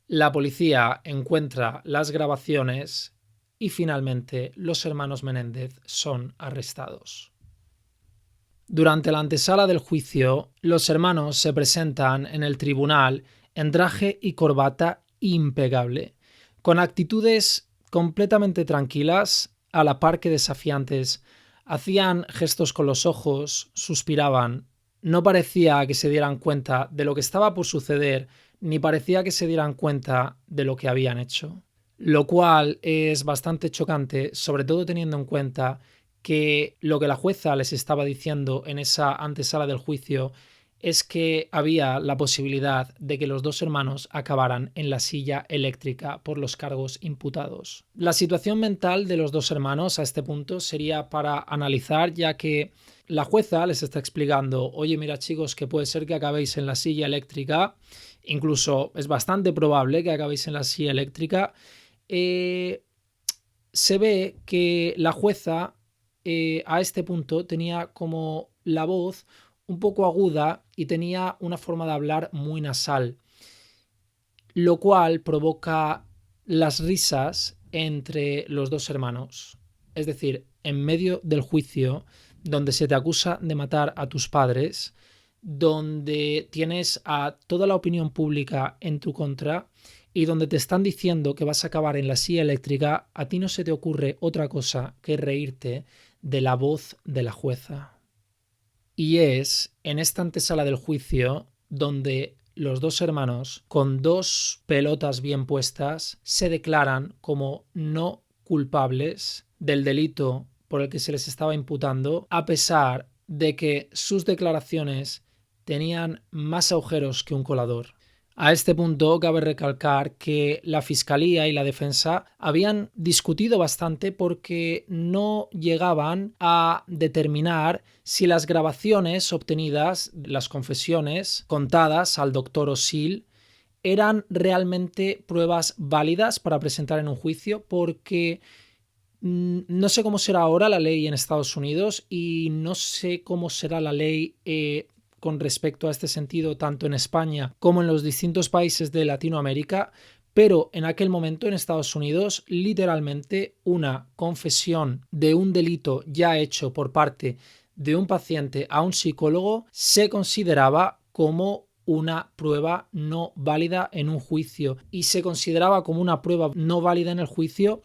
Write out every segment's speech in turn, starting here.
La policía encuentra las grabaciones y finalmente los hermanos Menéndez son arrestados. Durante la antesala del juicio, los hermanos se presentan en el tribunal en traje y corbata impecable, con actitudes completamente tranquilas, a la par que desafiantes. Hacían gestos con los ojos, suspiraban. No parecía que se dieran cuenta de lo que estaba por suceder, ni parecía que se dieran cuenta de lo que habían hecho. Lo cual es bastante chocante, sobre todo teniendo en cuenta que lo que la jueza les estaba diciendo en esa antesala del juicio es que había la posibilidad de que los dos hermanos acabaran en la silla eléctrica por los cargos imputados. La situación mental de los dos hermanos a este punto sería para analizar, ya que la jueza les está explicando: oye, mira chicos, que puede ser que acabéis en la silla eléctrica, incluso es bastante probable que acabéis en la silla eléctrica. Se ve que la jueza a este punto tenía como la voz un poco aguda y tenía una forma de hablar muy nasal, lo cual provoca las risas entre los dos hermanos. Es decir, en medio del juicio, donde se te acusa de matar a tus padres, donde tienes a toda la opinión pública en tu contra y donde te están diciendo que vas a acabar en la silla eléctrica, a ti no se te ocurre otra cosa que reírte de la voz de la jueza. Y es en esta antesala del juicio donde los dos hermanos, con dos pelotas bien puestas, se declaran como no culpables del delito por el que se les estaba imputando, a pesar de que sus declaraciones tenían más agujeros que un colador. A este punto cabe recalcar que la Fiscalía y la Defensa habían discutido bastante porque no llegaban a determinar si las grabaciones obtenidas, las confesiones contadas al doctor Osil, eran realmente pruebas válidas para presentar en un juicio, porque no sé cómo será ahora la ley en Estados Unidos y no sé cómo será la ley con respecto a este sentido tanto en España como en los distintos países de Latinoamérica, pero en aquel momento en Estados Unidos literalmente una confesión de un delito ya hecho por parte de un paciente a un psicólogo se consideraba como una prueba no válida en un juicio, y se consideraba como una prueba no válida en el juicio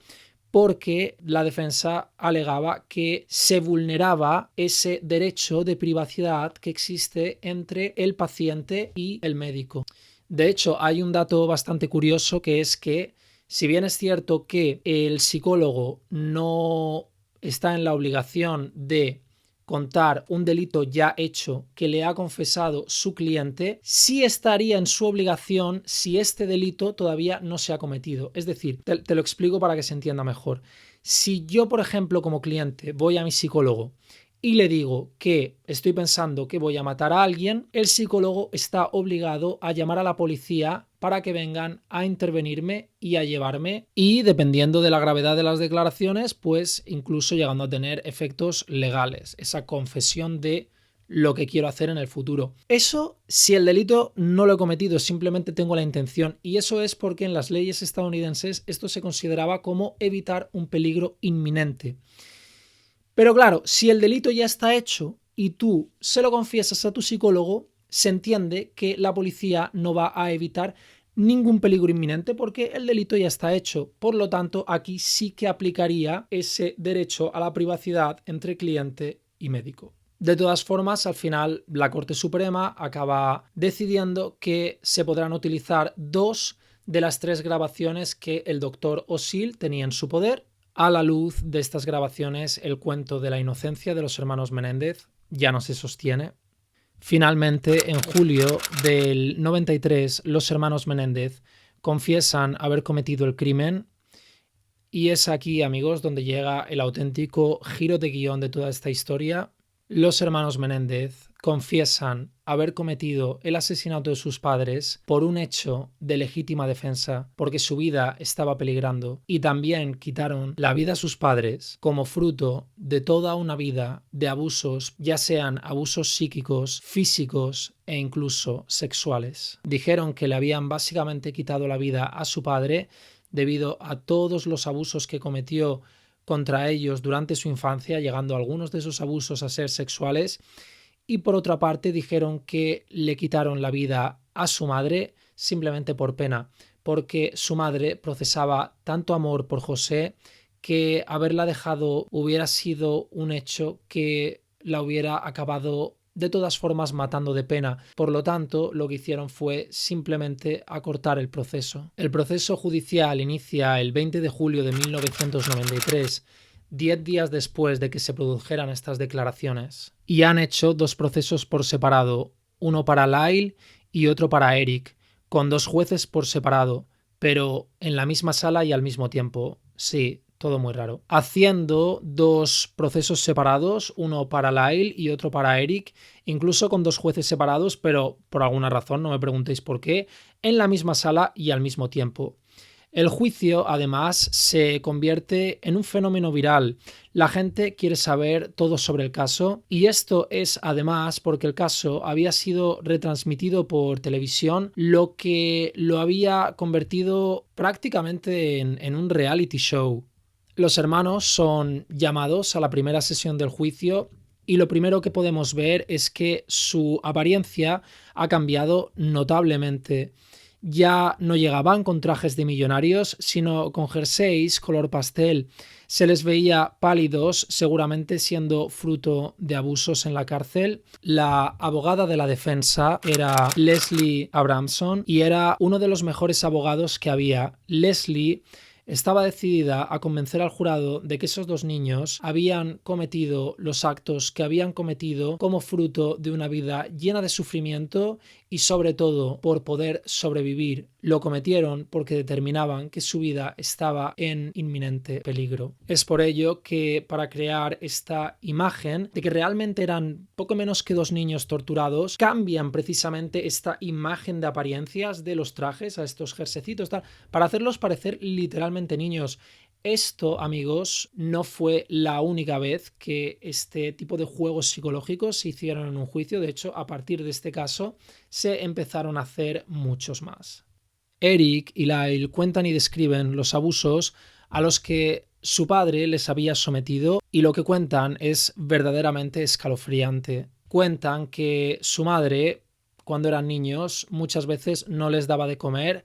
porque la defensa alegaba que se vulneraba ese derecho de privacidad que existe entre el paciente y el médico. De hecho, hay un dato bastante curioso, que es que, si bien es cierto que el psicólogo no está en la obligación de contar un delito ya hecho que le ha confesado su cliente, sí estaría en su obligación si este delito todavía no se ha cometido. Es decir, te lo explico para que se entienda mejor. Si yo, por ejemplo, como cliente voy a mi psicólogo y le digo que estoy pensando que voy a matar a alguien, el psicólogo está obligado a llamar a la policía para que vengan a intervenirme y a llevarme, y dependiendo de la gravedad de las declaraciones, pues incluso llegando a tener efectos legales, esa confesión de lo que quiero hacer en el futuro. Eso si el delito no lo he cometido, simplemente tengo la intención, y eso es porque en las leyes estadounidenses esto se consideraba como evitar un peligro inminente. Pero claro, si el delito ya está hecho y tú se lo confiesas a tu psicólogo, se entiende que la policía no va a evitar ningún peligro inminente porque el delito ya está hecho. Por lo tanto, aquí sí que aplicaría ese derecho a la privacidad entre cliente y médico. De todas formas, al final la Corte Suprema acaba decidiendo que se podrán utilizar 2 de las 3 grabaciones que el doctor Osil tenía en su poder. A la luz de estas grabaciones, el cuento de la inocencia de los hermanos Menéndez ya no se sostiene. Finalmente, en julio del 93, los hermanos Menéndez confiesan haber cometido el crimen, y es aquí, amigos, donde llega el auténtico giro de guión de toda esta historia. Los hermanos Menéndez confiesan haber cometido el asesinato de sus padres por un hecho de legítima defensa, porque su vida estaba peligrando, y también quitaron la vida a sus padres como fruto de toda una vida de abusos, ya sean abusos psíquicos, físicos e incluso sexuales. Dijeron que le habían básicamente quitado la vida a su padre debido a todos los abusos que cometió contra ellos durante su infancia, llegando algunos de esos abusos a ser sexuales. Y por otra parte dijeron que le quitaron la vida a su madre simplemente por pena, porque su madre procesaba tanto amor por José que haberla dejado hubiera sido un hecho que la hubiera acabado de todas formas matando de pena. Por lo tanto, lo que hicieron fue simplemente acortar el proceso. El proceso judicial inicia el 20 de julio de 1993, 10 días después de que se produjeran estas declaraciones, y han hecho 2 procesos por separado, uno para Lyle y otro para Eric, con 2 jueces por separado, pero en la misma sala y al mismo tiempo. Sí, todo muy raro. Haciendo 2 procesos separados, uno para Lyle y otro para Eric, incluso con 2 jueces separados, pero por alguna razón, no me preguntéis por qué, en la misma sala y al mismo tiempo. El juicio, además, se convierte en un fenómeno viral. La gente quiere saber todo sobre el caso, y esto es además porque el caso había sido retransmitido por televisión, lo que lo había convertido prácticamente en un reality show. Los hermanos son llamados a la primera sesión del juicio y lo primero que podemos ver es que su apariencia ha cambiado notablemente. Ya no llegaban con trajes de millonarios, sino con jerseys color pastel. Se les veía pálidos, seguramente siendo fruto de abusos en la cárcel. La abogada de la defensa era Leslie Abramson y era uno de los mejores abogados que había. Leslie estaba decidida a convencer al jurado de que esos 2 niños habían cometido los actos que habían cometido como fruto de una vida llena de sufrimiento y sobre todo por poder sobrevivir. Lo cometieron porque determinaban que su vida estaba en inminente peligro. Es por ello que para crear esta imagen de que realmente eran poco menos que 2 niños torturados, cambian precisamente esta imagen de apariencias de los trajes a estos jersecitos para hacerlos parecer literalmente niños. Esto, amigos, no fue la única vez que este tipo de juegos psicológicos se hicieron en un juicio. De hecho, a partir de este caso, se empezaron a hacer muchos más. Eric y Lyle cuentan y describen los abusos a los que su padre les había sometido, y lo que cuentan es verdaderamente escalofriante. Cuentan que su madre, cuando eran niños, muchas veces no les daba de comer,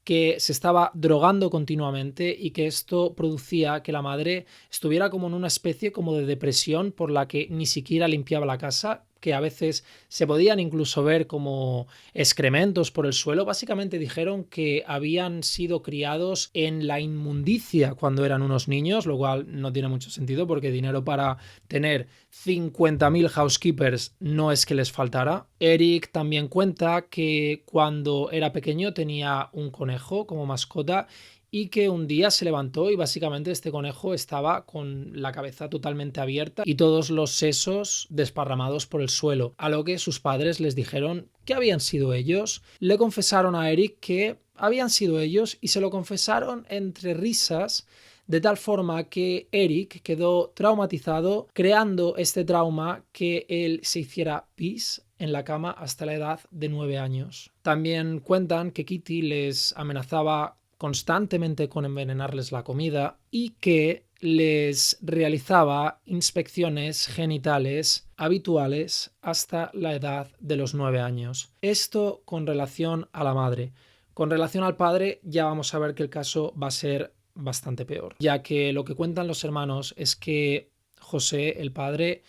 que se estaba drogando continuamente y que esto producía que la madre estuviera como en una especie como de depresión por la que ni siquiera limpiaba la casa, que a veces se podían incluso ver como excrementos por el suelo. Básicamente dijeron que habían sido criados en la inmundicia cuando eran unos niños, lo cual no tiene mucho sentido porque dinero para tener 50.000 housekeepers no es que les faltara. Eric también cuenta que cuando era pequeño tenía un conejo como mascota y que un día se levantó y básicamente este conejo estaba con la cabeza totalmente abierta y todos los sesos desparramados por el suelo, a lo que sus padres les dijeron que habían sido ellos. Le confesaron a Eric que habían sido ellos y se lo confesaron entre risas, de tal forma que Eric quedó traumatizado, creando este trauma que él se hiciera pis en la cama hasta la edad de 9 años. También cuentan que Kitty les amenazaba constantemente con envenenarles la comida y que les realizaba inspecciones genitales habituales hasta la edad de los 9 años. Esto con relación a la madre. Con relación al padre, ya vamos a ver que el caso va a ser bastante peor, ya que lo que cuentan los hermanos es que José, el padre,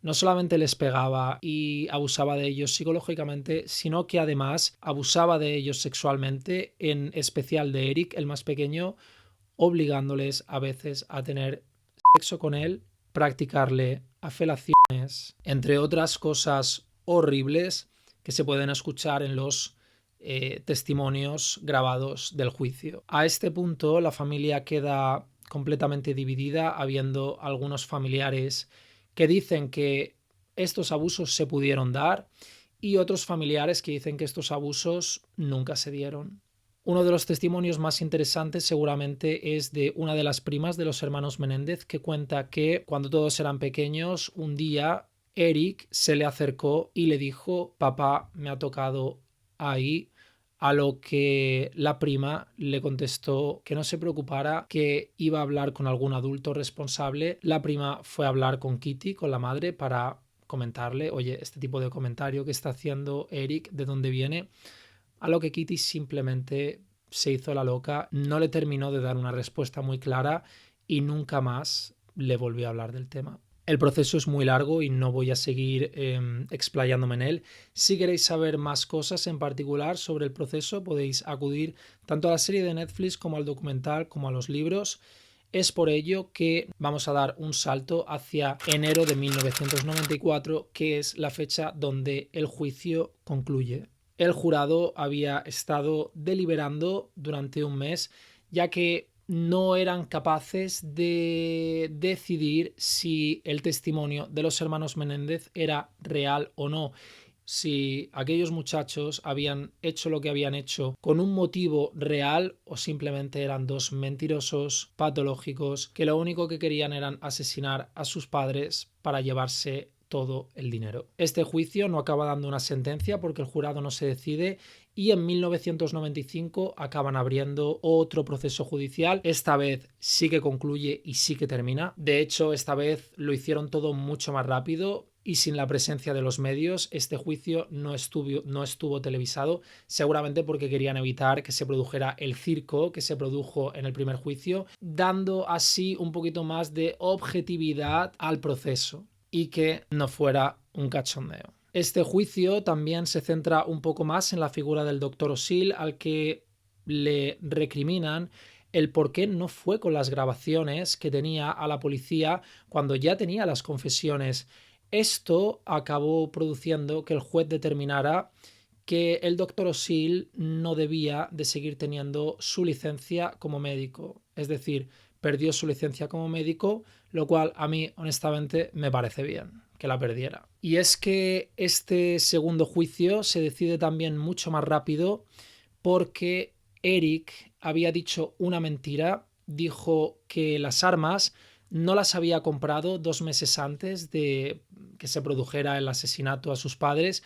no solamente les pegaba y abusaba de ellos psicológicamente, sino que además abusaba de ellos sexualmente, en especial de Eric, el más pequeño, obligándoles a veces a tener sexo con él, practicarle afelaciones, entre otras cosas horribles que se pueden escuchar en los testimonios grabados del juicio. A este punto la familia queda completamente dividida, habiendo algunos familiares que dicen que estos abusos se pudieron dar y otros familiares que dicen que estos abusos nunca se dieron. Uno de los testimonios más interesantes seguramente es de una de las primas de los hermanos Menéndez, que cuenta que cuando todos eran pequeños, un día Eric se le acercó y le dijo: papá, me ha tocado ahí. A lo que la prima le contestó que no se preocupara, que iba a hablar con algún adulto responsable. La prima fue a hablar con Kitty, con la madre, para comentarle: oye, este tipo de comentario que está haciendo Eric, ¿de dónde viene? A lo que Kitty simplemente se hizo la loca, no le terminó de dar una respuesta muy clara y nunca más le volvió a hablar del tema. El proceso es muy largo y no voy a seguir explayándome en él. Si queréis saber más cosas en particular sobre el proceso, podéis acudir tanto a la serie de Netflix como al documental como a los libros. Es por ello que vamos a dar un salto hacia enero de 1994, que es la fecha donde el juicio concluye. El jurado había estado deliberando durante un mes, ya que no eran capaces de decidir si el testimonio de los hermanos Menéndez era real o no. Si aquellos muchachos habían hecho lo que habían hecho con un motivo real o simplemente eran dos mentirosos patológicos que lo único que querían era asesinar a sus padres para llevarse todo el dinero. Este juicio no acaba dando una sentencia porque el jurado no se decide y en 1995 acaban abriendo otro proceso judicial. Esta vez sí que concluye y sí que termina. De hecho, esta vez lo hicieron todo mucho más rápido y sin la presencia de los medios. Este juicio no estuvo televisado, seguramente porque querían evitar que se produjera el circo que se produjo en el primer juicio, dando así un poquito más de objetividad al proceso y que no fuera un cachondeo. Este juicio también se centra un poco más en la figura del Dr. O'Seal, al que le recriminan el por qué no fue con las grabaciones que tenía a la policía cuando ya tenía las confesiones. Esto acabó produciendo que el juez determinara que el Dr. O'Seal no debía de seguir teniendo su licencia como médico. Es decir, perdió su licencia como médico, lo cual a mí honestamente me parece bien que la perdiera. Y es que este segundo juicio se decide también mucho más rápido porque Eric había dicho una mentira. Dijo que las armas no las había comprado 2 meses antes de que se produjera el asesinato a sus padres.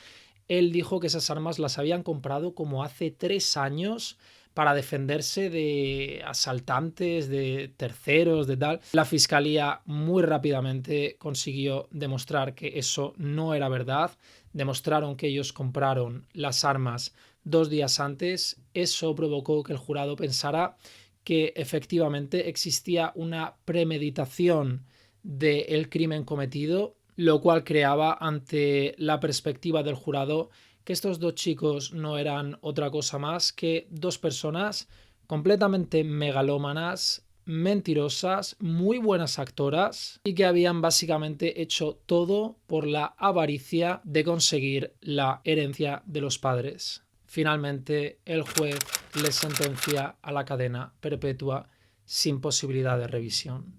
Él dijo que esas armas las habían comprado como hace 3 años para defenderse de asaltantes, de terceros, de tal. La fiscalía muy rápidamente consiguió demostrar que eso no era verdad. Demostraron que ellos compraron las armas 2 días antes. Eso provocó que el jurado pensara que efectivamente existía una premeditación del crimen cometido, lo cual creaba ante la perspectiva del jurado que estos dos chicos no eran otra cosa más que dos personas completamente megalómanas, mentirosas, muy buenas actoras y que habían básicamente hecho todo por la avaricia de conseguir la herencia de los padres. Finalmente, el juez les sentencia a la cadena perpetua sin posibilidad de revisión.